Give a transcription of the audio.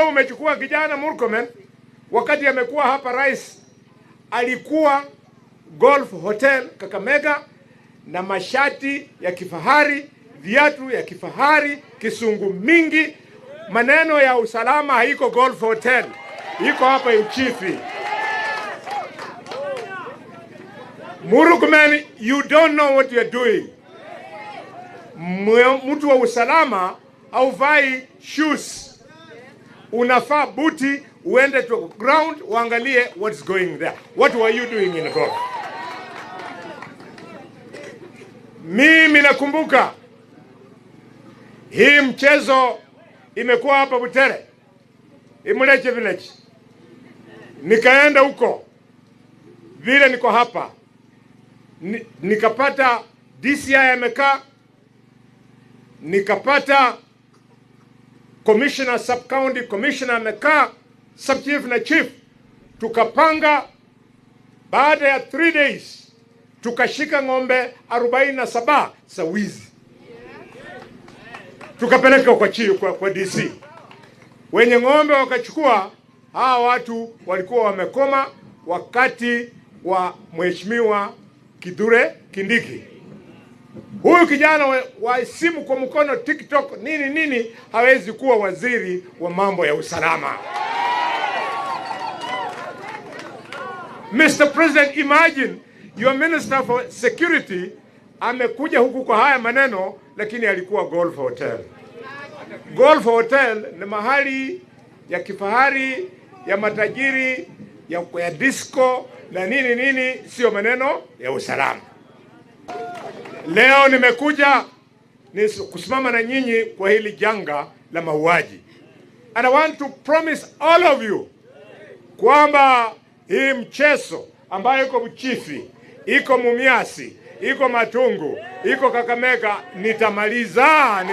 Umechukua kijana Murkomen, wakati amekuwa hapa rais, alikuwa Golf Hotel Kakamega na mashati ya kifahari, viatu ya kifahari, kisungu mingi. Maneno ya usalama haiko Golf Hotel, iko hapa Uchifi. Murkomen, you don't know what you are doing. Mtu wa usalama hauvai shoes, unafaa buti uende to ground uangalie what's going there. What were you doing in Golf? Mimi nakumbuka hii mchezo imekuwa hapa Butere, Imuleche Village. Nikaenda huko vile niko hapa, nikapata DCI amekaa, nikapata commissioner, sub county commissioner amekaa, sub chief na chief. Tukapanga, baada ya 3 days tukashika ng'ombe 47 za wizi, tukapeleka kwa DC. Wenye ng'ombe wakachukua. Hawa watu walikuwa wamekoma wakati wa Mheshimiwa Kithure Kindiki. Huyu kijana wa simu kwa mkono, TikTok, nini hawezi kuwa waziri wa mambo ya usalama. Mr. President, imagine your minister for security amekuja huku kwa haya maneno, lakini alikuwa Golf Hotel. Golf Hotel ni mahali ya kifahari, ya matajiri, ya disco na nini, sio maneno ya usalama. Leo nimekuja kusimama na nyinyi kwa hili janga la mauaji. And I want to promise all of you kwamba hii mchezo ambayo iko Buchifi, iko Mumias, iko Matungu, iko Kakamega, nitamaliza.